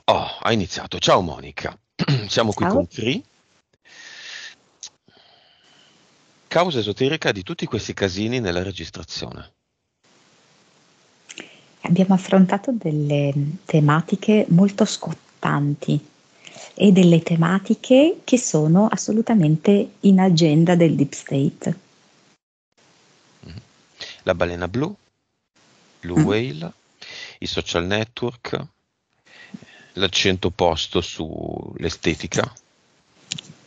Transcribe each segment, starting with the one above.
Oh, ha iniziato. Ciao Monica, siamo qui Ciao. con Cri, causa esoterica di tutti questi casini nella registrazione. Abbiamo affrontato delle tematiche molto scottanti e delle tematiche che sono assolutamente in agenda del Deep State. Mhm. La balena blu, Blue Mm, Whale, i social network, l'accento posto sull'estetica,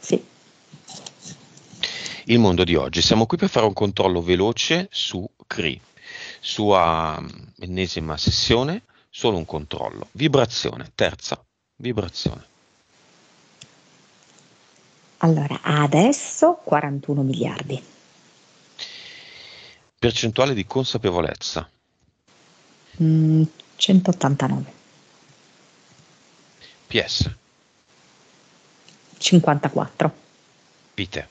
sì, il mondo di oggi. Siamo qui per fare un controllo veloce su Cri, sua ennesima sessione, solo un controllo. Vibrazione, terza, vibrazione. allora adesso 41 miliardi, Percentuale di consapevolezza, mm, 189, PS, 54, vite,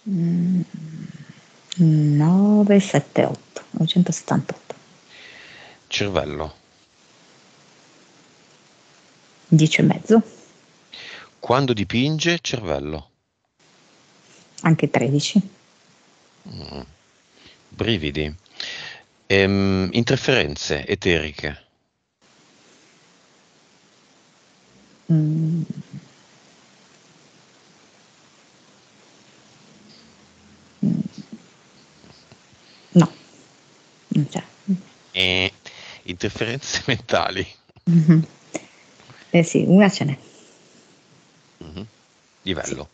978, 978, cervello. 10 e mezzo, Quando dipinge, cervello. anche 13, Mm. Brividi. Interferenze eteriche. mm, mm, no, non c'è. E interferenze mentali. Mhm. Eh sì, una ce n'è. Mhm. Sì. Livello.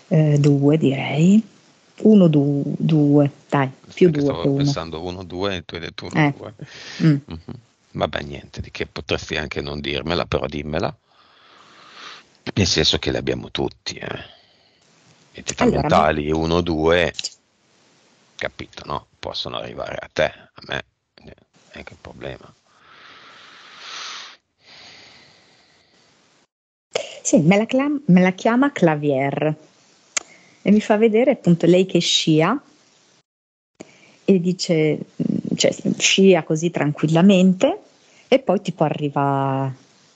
Due direi. Uno, due, dai, più Perché due che stavo uno. pensando 1-2 e tu hai detto Eh, 1-2. mm. Vabbè, niente, di che potresti anche non dirmela, però dimmela. Nel senso che le abbiamo tutti, eh. Entità Allora, me, mentali 1-2, capito, no? Possono arrivare a te, a me, è anche un problema. sì, me la chiama Clavier e mi fa vedere appunto lei che scia e dice, cioè, scia così tranquillamente e poi tipo arriva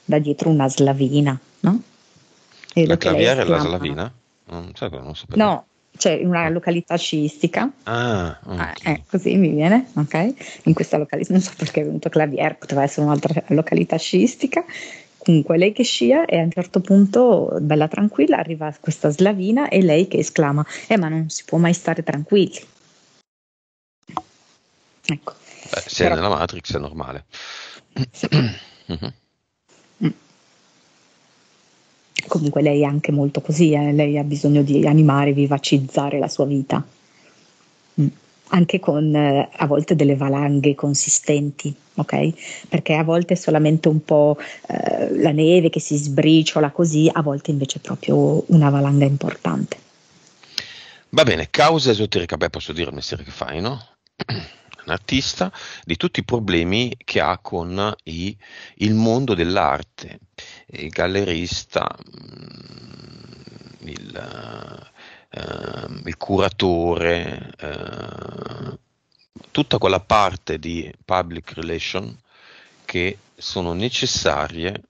da dietro una slavina, no? E La vedo che lei claviera e la esclama, slavina? Sai che non lo sapevo. no, cioè in una Ah, località sciistica. ah, ok. Così mi viene, ok? In questa località, non so perché è venuto Clavier, poteva essere un'altra località sciistica. Comunque, lei che scia e a un certo punto, bella tranquilla, arriva questa slavina e lei che esclama: ma non si può mai stare tranquilli. Ecco, Beh, se è però, nella Matrix è normale. sì. Mhm. Mm. Comunque lei è anche molto così, lei ha bisogno di animare, vivacizzare la sua vita. Mm. Anche con a volte delle valanghe consistenti, ok? Perché a volte è solamente un po' la neve che si sbriciola così, a volte invece è proprio una valanga importante. Va bene, causa esoterica, beh, posso dire il mestiere che fai, no? Un artista di tutti i problemi che ha con il mondo dell'arte, il gallerista, il curatore, tutta quella parte di public relation che sono necessarie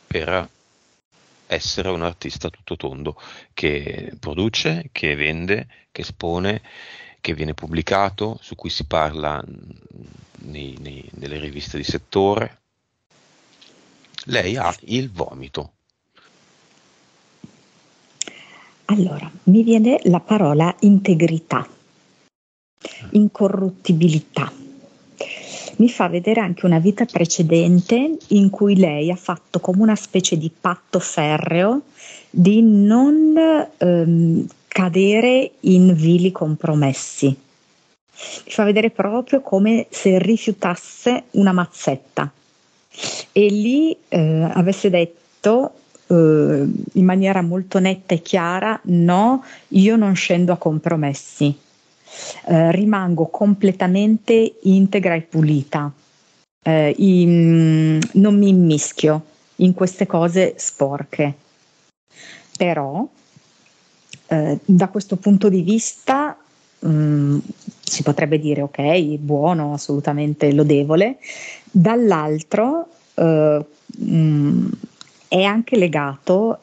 per essere un artista a tutto tondo, che produce, che vende, che espone, che viene pubblicato, su cui si parla nelle riviste di settore. Lei ha il vomito. Allora, mi viene la parola integrità, incorruttibilità. Mi fa vedere anche una vita precedente in cui lei ha fatto come una specie di patto ferreo di non cadere in vili compromessi. Mi fa vedere proprio come se rifiutasse una mazzetta e lì avesse detto in maniera molto netta e chiara: no, io non scendo a compromessi, rimango completamente integra e pulita, non mi immischio in queste cose sporche. Però da questo punto di vista si potrebbe dire ok, buono, assolutamente lodevole, dall'altro è anche legato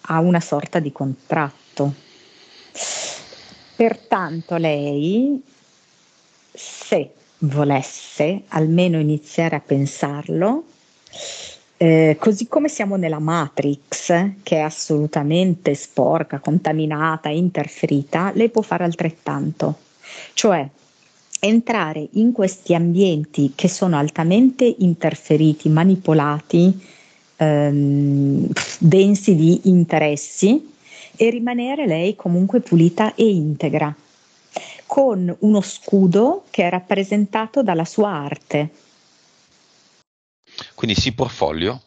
a una sorta di contratto. Pertanto lei, se volesse almeno iniziare a pensarlo, così come siamo nella Matrix, che è assolutamente sporca, contaminata, interferita, lei può fare altrettanto, cioè entrare in questi ambienti che sono altamente interferiti, manipolati, densi di interessi, e rimanere lei comunque pulita e integra, con uno scudo che è rappresentato dalla sua arte. Quindi sì, portfolio?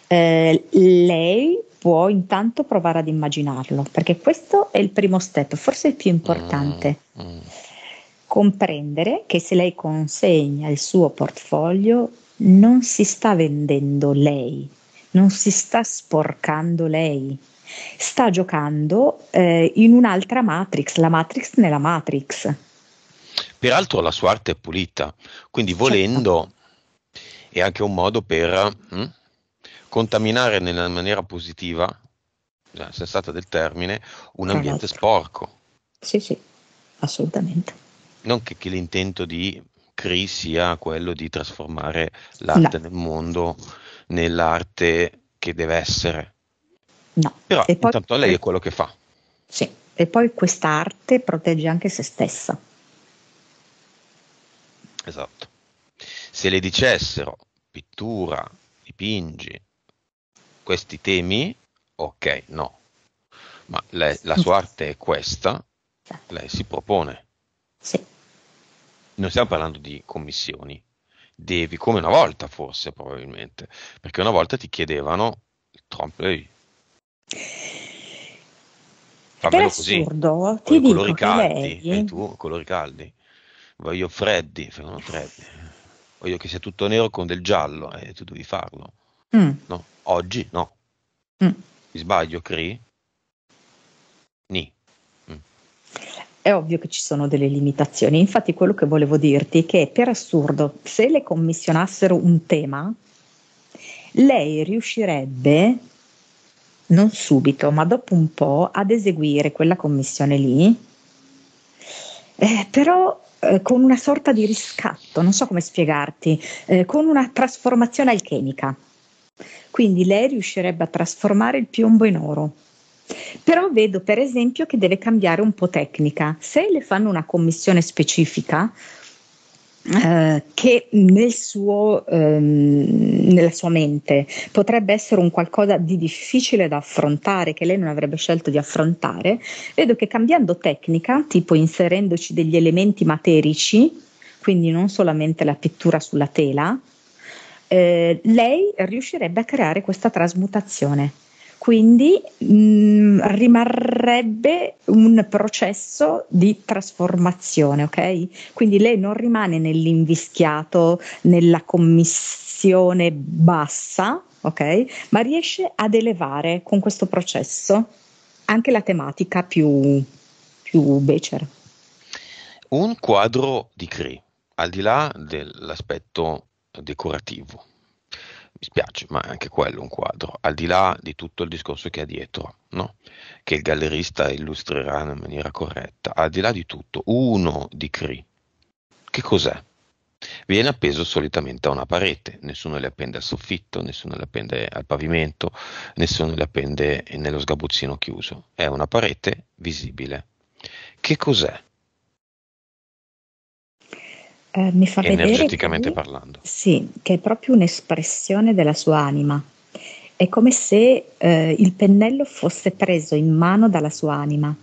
Lei può intanto provare ad immaginarlo, perché questo è il primo step, forse il più importante. Comprendere che se lei consegna il suo portfolio non si sta vendendo lei, non si sta sporcando lei, sta giocando in un'altra Matrix, la Matrix nella Matrix. Peraltro la sua arte è pulita, quindi Certo, volendo è anche un modo per contaminare nella maniera positiva, sensata del termine, un tra ambiente l'altro. sporco. Sì, sì, assolutamente. Non che l'intento di Cree sia quello di trasformare No, l'arte nel mondo nell'arte che deve essere. no. Però E poi, intanto lei è quello che fa. sì, e poi quest'arte protegge anche se stessa. Esatto. Se le dicessero pittura, dipingi, questi temi, ok, no. Ma la sua arte è questa, lei si propone. Sì. Non stiamo parlando di commissioni. Devi, come una volta forse, probabilmente, perché una volta ti chiedevano il trompe-l'œil, Per fammelo così, assurdo, ti voglio dico colori che caldi, e lei, tu colori caldi, voglio freddi, facevano freddi, voglio che sia tutto nero con del giallo, e tu devi farlo, mm, no? Oggi no, mm, mi sbaglio, Cri? Ni. Mm. è ovvio che ci sono delle limitazioni. Infatti, quello che volevo dirti è che per assurdo, se le commissionassero un tema, lei riuscirebbe, non subito, ma dopo un po', ad eseguire quella commissione lì, però con una sorta di riscatto, non so come spiegarti, con una trasformazione alchemica. Quindi lei riuscirebbe a trasformare il piombo in oro. Però vedo per esempio che deve cambiare un po' tecnica. Se le fanno una commissione specifica, che nella sua mente potrebbe essere un qualcosa di difficile da affrontare, che lei non avrebbe scelto di affrontare, vedo che cambiando tecnica, tipo inserendoci degli elementi materici, quindi non solamente la pittura sulla tela, lei riuscirebbe a creare questa trasmutazione. Quindi rimarrebbe un processo di trasformazione, ok? Quindi lei non rimane nell'invischiato, nella commissione bassa, ok? Ma riesce ad elevare con questo processo anche la tematica più becera. Un quadro di Cri, al di là dell'aspetto decorativo, mi spiace, ma è anche quello un quadro, al di là di tutto il discorso che ha dietro, no? Che il gallerista illustrerà in maniera corretta, al di là di tutto, uno di Cri, che cos'è? Viene appeso solitamente a una parete, nessuno le appende al soffitto, nessuno le appende al pavimento, nessuno le appende nello sgabuzzino chiuso, è una parete visibile. Che cos'è? Mi fa vedere Energeticamente che parlando. sì, che è proprio un'espressione della sua anima. È come se il pennello fosse preso in mano dalla sua anima,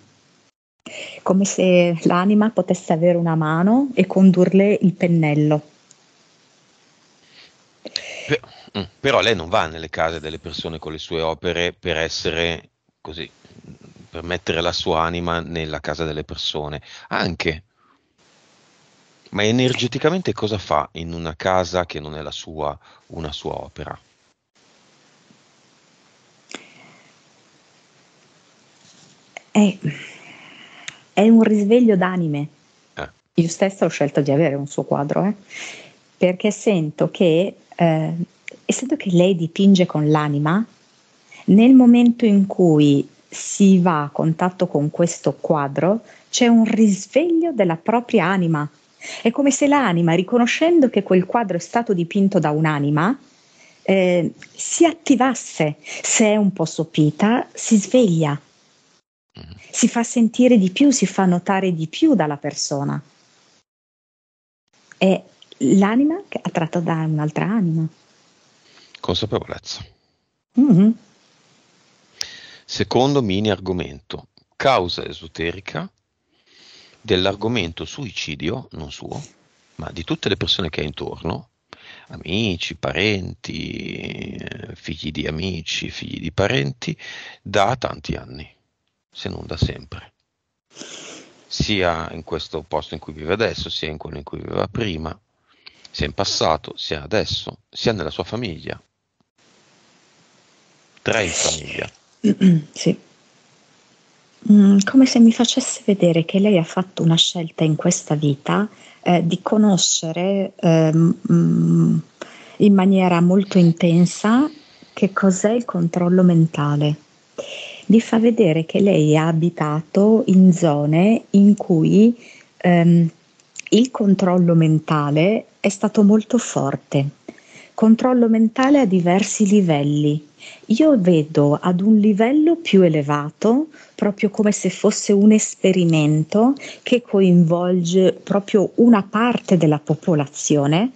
come se l'anima potesse avere una mano e condurle il pennello. Per- Però lei non va nelle case delle persone con le sue opere per essere così, per mettere la sua anima nella casa delle persone. Anche, ma energeticamente cosa fa in una casa che non è la sua, una sua opera? E è un risveglio d'anime. Eh. Io stessa ho scelto di avere un suo quadro, perché sento che lei dipinge con l'anima, nel momento in cui si va a contatto con questo quadro, c'è un risveglio della propria anima. È come se l'anima, riconoscendo che quel quadro è stato dipinto da un'anima, si attivasse. Se è un po' sopita, si sveglia, si fa sentire di più, si fa notare di più dalla persona. È l'anima che è attratta da un'altra anima. Consapevolezza. Mm-hmm. Secondo mini argomento, causa esoterica dell'argomento suicidio, non suo, ma di tutte le persone che ha intorno, amici, parenti, figli di amici, figli di parenti, da tanti anni, se non da sempre. Sia in questo posto in cui vive adesso, sia in quello in cui viveva prima, sia in passato, sia adesso, sia nella sua famiglia. 3 in famiglia. Sì. Come se mi facesse vedere che lei ha fatto una scelta in questa vita di conoscere in maniera molto intensa che cos'è il controllo mentale. Mi fa vedere che lei ha abitato in zone in cui il controllo mentale è stato molto forte. Controllo mentale a diversi livelli. Io vedo ad un livello più elevato, proprio come se fosse un esperimento che coinvolge proprio una parte della popolazione.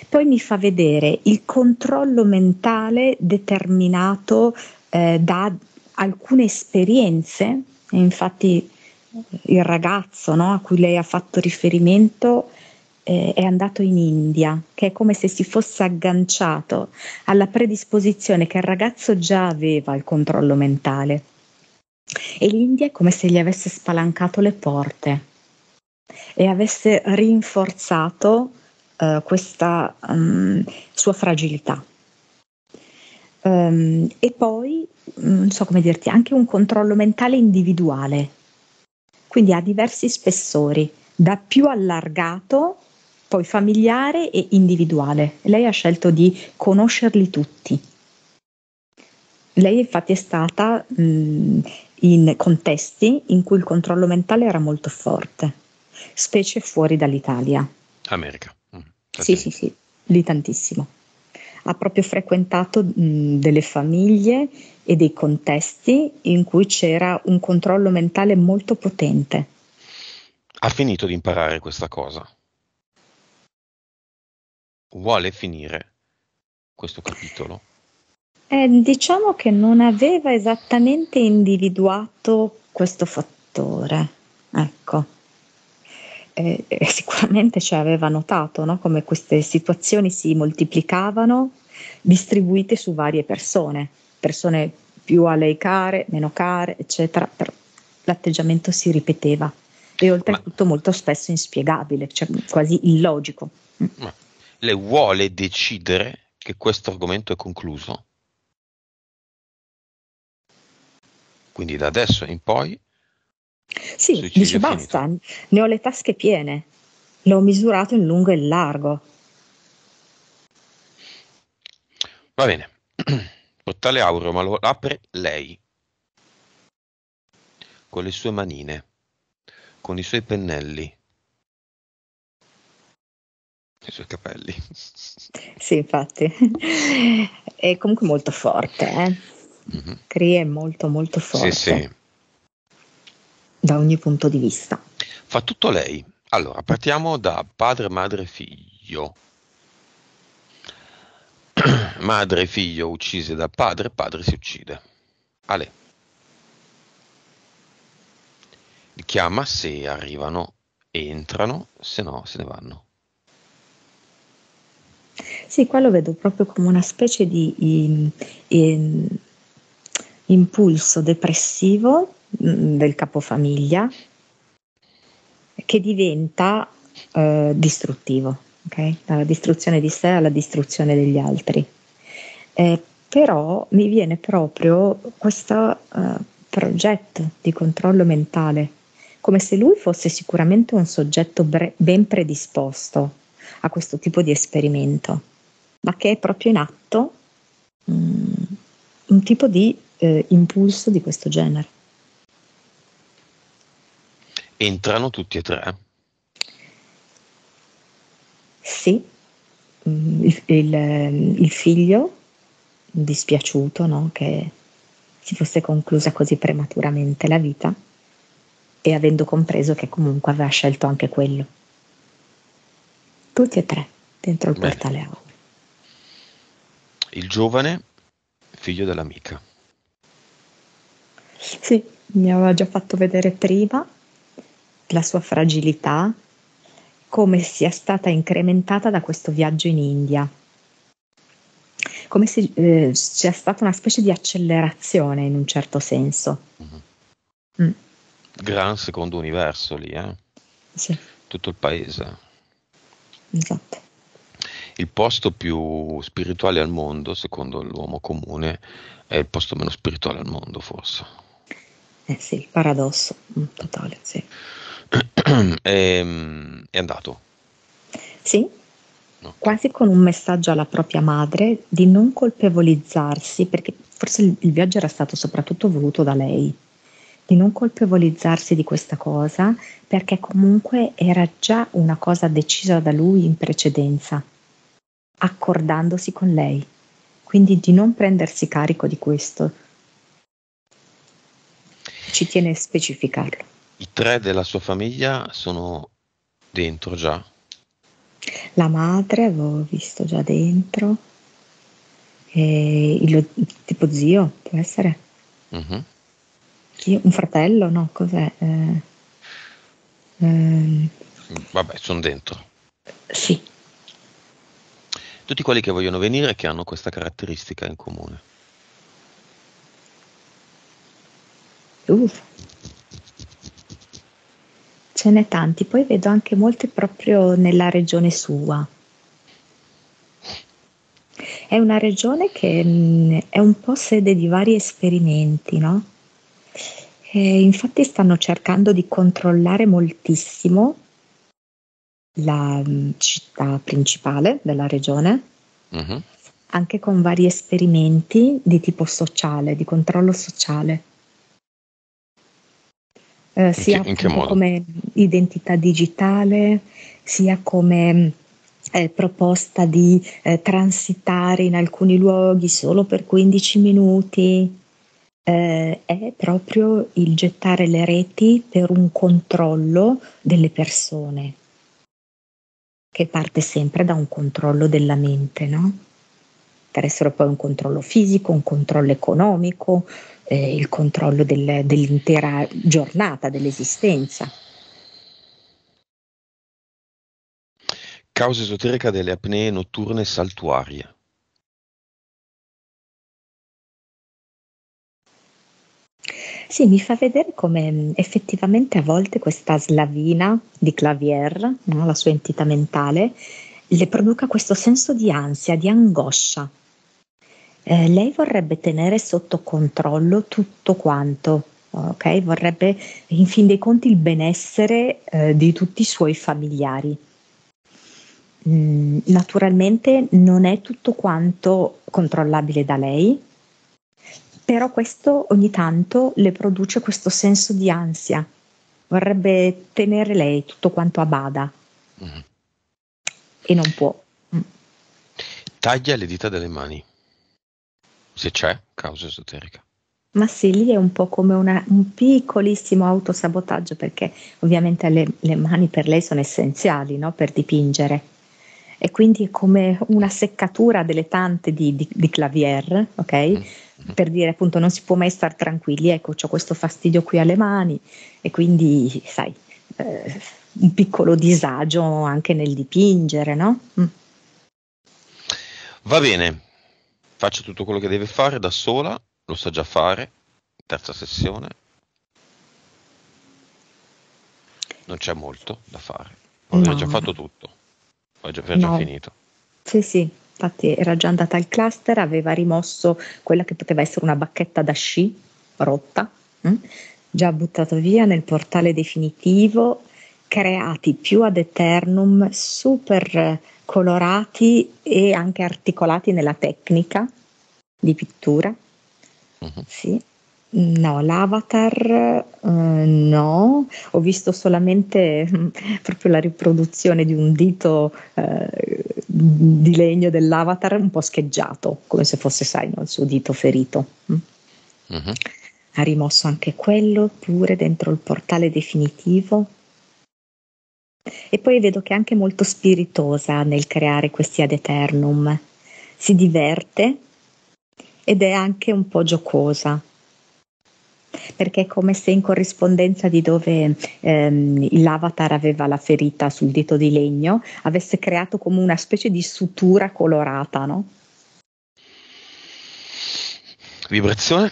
Poi mi fa vedere il controllo mentale determinato da alcune esperienze, e infatti il ragazzo, no, a cui lei ha fatto riferimento è andato in India, che è come se si fosse agganciato alla predisposizione che il ragazzo già aveva al controllo mentale, e l'India è come se gli avesse spalancato le porte e avesse rinforzato questa sua fragilità. E poi, non so come dirti, anche un controllo mentale individuale, quindi ha diversi spessori, da più allargato, poi familiare e individuale. Lei ha scelto di conoscerli tutti. Lei infatti è stata in contesti in cui il controllo mentale era molto forte, specie fuori dall'Italia. America. Sì, lì tantissimo. Ha proprio frequentato delle famiglie e dei contesti in cui c'era un controllo mentale molto potente. Ha finito di imparare questa cosa. Vuole finire questo capitolo? Diciamo che non aveva esattamente individuato questo fattore, ecco. Sicuramente ci aveva notato, no? Come queste situazioni si moltiplicavano, distribuite su varie persone più a lei care, meno care, eccetera, però l'atteggiamento si ripeteva e oltretutto molto spesso inspiegabile, cioè quasi illogico. Ma lei vuole decidere che questo argomento è concluso? Quindi da adesso in poi Sì, dice basta, ne ho le tasche piene, l'ho misurato in lungo e in largo. Va bene, portale aureo, ma lo apre lei, con le sue manine, con i suoi pennelli, i suoi capelli. Sì, infatti, è comunque molto forte, Cree è molto molto forte. Sì. Da ogni punto di vista. Fa tutto lei. Allora, partiamo da padre, madre, figlio. Madre e figlio uccise da padre, padre si uccide. Ale. Li chiama se arrivano, entrano, se no se ne vanno. Sì, qua lo vedo proprio come una specie di impulso depressivo del capofamiglia che diventa distruttivo, ok? Dalla distruzione di sé alla distruzione degli altri. Però mi viene proprio questa progetto di controllo mentale, come se lui fosse sicuramente un soggetto ben predisposto a questo tipo di esperimento, ma che è proprio in atto un tipo di impulso di questo genere. Entrano tutti e tre? Sì, il figlio dispiaciuto, no, che si fosse conclusa così prematuramente la vita, e avendo compreso che comunque aveva scelto anche quello. Tutti e tre dentro il Bene. portale aureo. Il giovane, figlio dell'amica. Sì, mi aveva già fatto vedere prima la sua fragilità, come sia stata incrementata da questo viaggio in India, come se sia stata una specie di accelerazione in un certo senso. Mm. Gran secondo universo lì, Sì, tutto il paese. esatto. Il posto più spirituale al mondo, secondo l'uomo comune, è il posto meno spirituale al mondo, forse. Sì, il paradosso totale, sì. È andato. Sì, Ok. quasi con un messaggio alla propria madre di non colpevolizzarsi, perché forse il viaggio era stato soprattutto voluto da lei, di non colpevolizzarsi di questa cosa, perché comunque era già una cosa decisa da lui in precedenza, accordandosi con lei. Quindi di non prendersi carico di questo. Ci tiene a specificarlo. I tre della sua famiglia sono dentro già. La madre avevo visto già dentro, e il tipo zio, può essere? Mhm. Zio, un fratello, no? Cos'è? Ehm, Vabbè, sono dentro. sì. Tutti quelli che vogliono venire che hanno questa caratteristica in comune. Uff, ce n'è tanti, poi vedo anche molti proprio nella regione sua. È una regione che è un po' sede di vari esperimenti, no? E infatti stanno cercando di controllare moltissimo la città principale della regione, Mhm. anche con vari esperimenti di tipo sociale, di controllo sociale. Sia In che appunto modo? come identità digitale, sia come proposta di transitare in alcuni luoghi solo per 15 minuti. È proprio il gettare le reti per un controllo delle persone, che parte sempre da un controllo della mente, no? Per essere poi un controllo fisico, un controllo economico, il controllo dell'intera giornata, dell'esistenza. Causa esoterica delle apnee notturne saltuarie. Sì, mi fa vedere come effettivamente a volte questa slavina di Clavier, no, la sua entità mentale, le produca questo senso di ansia, di angoscia. Lei vorrebbe tenere sotto controllo tutto quanto, ok? Vorrebbe in fin dei conti il benessere di tutti i suoi familiari. Naturalmente non è tutto quanto controllabile da lei, però questo ogni tanto le produce questo senso di ansia. Vorrebbe tenere lei tutto quanto a bada Mhm. e non può. Taglia le dita delle mani. Se c'è, causa esoterica. Ma sì, lì è un po' come un piccolissimo autosabotaggio, perché ovviamente le mani per lei sono essenziali, no? Per dipingere. E quindi è come una seccatura delle tante di Clavier, ok? Mhm. Mhm. Per dire appunto non si può mai star tranquilli, ecco, ho questo fastidio qui alle mani e quindi, sai, un piccolo disagio anche nel dipingere, no? Va bene, faccia tutto quello che deve fare da sola, lo sa già fare. Terza sessione, non c'è molto da fare. Può aver già No, fatto tutto, può aver già no. finito. Sì, sì, infatti era già andata al cluster, aveva rimosso quella che poteva essere una bacchetta da sci rotta, mm? Già buttato via nel portale definitivo, creati più ad eternum, super colorati e anche articolati nella tecnica di pittura. Mhm. Sì. No, l'avatar no, ho visto solamente proprio la riproduzione di un dito di legno dell'avatar un po' scheggiato, come se fosse, sai, no, il suo dito ferito. Mhm. Ha rimosso anche quello pure dentro il portale definitivo. E poi vedo che è anche molto spiritosa nel creare questi ad eternum. Si diverte ed è anche un po' giocosa, perché è come se in corrispondenza di dove l'avatar aveva la ferita sul dito di legno, avesse creato come una specie di sutura colorata, no? Vibrazione?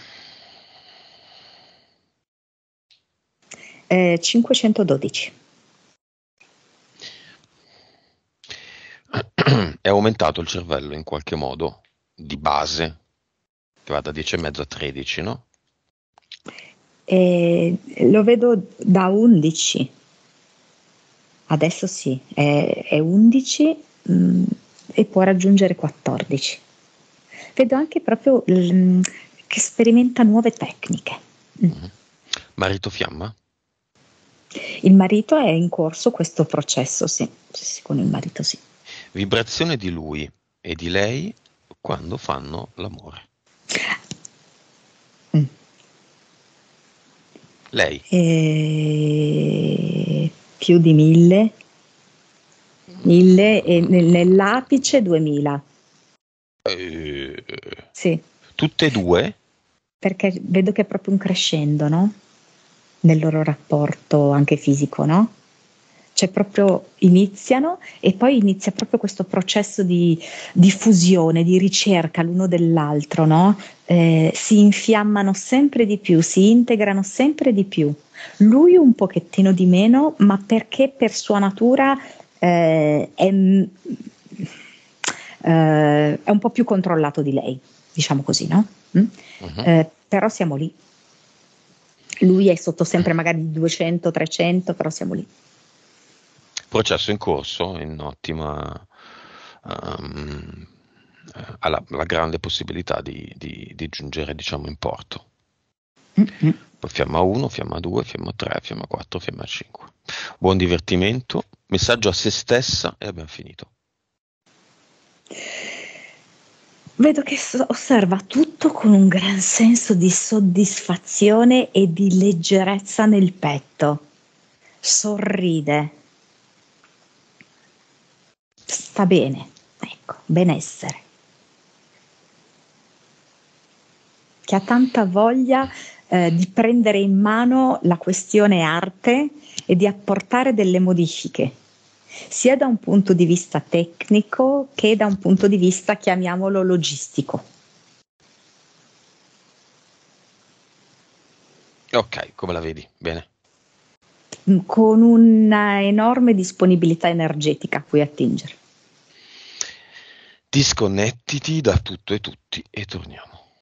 512. È aumentato il cervello in qualche modo, di base, che va da 10,5 a 13, no? Lo vedo da 11. Adesso sì, è 11 e può raggiungere 14. Vedo anche proprio che sperimenta nuove tecniche. Mhm. Marito fiamma? Il marito è in corso questo processo, sì, sì, sì, con il marito sì. Vibrazione di lui e di lei quando fanno l'amore. Mm. Lei. Più di 1000, 1000 e nell'apice 2000. Eh, Sì, tutte e due? perché vedo che è proprio un crescendo, no? Nel loro rapporto anche fisico, no? Cioè proprio iniziano e poi inizia proprio questo processo di fusione, di ricerca l'uno dell'altro, no? Si infiammano sempre di più, si integrano sempre di più. Lui un pochettino di meno, ma perché per sua natura è un po' più controllato di lei, diciamo così, no? Mhm. Però siamo lì. Lui è sotto sempre magari 200, 300, però siamo lì. Processo in corso, in ottima, ehm, ha la grande possibilità di giungere, diciamo, in porto. Mm-mm. Poi fiamma 1, fiamma 2, fiamma 3, fiamma 4, fiamma 5. Buon divertimento, messaggio a se stessa e abbiamo finito. Vedo che osserva tutto con un gran senso di soddisfazione e di leggerezza nel petto. Sorride. Sta bene. Ecco, benessere. Che ha tanta voglia di prendere in mano la questione arte e di apportare delle modifiche, sia da un punto di vista tecnico che da un punto di vista, chiamiamolo, logistico. Ok, come la vedi? Bene. Con una enorme disponibilità energetica a cui attingere. Disconnettiti da tutto e tutti e torniamo.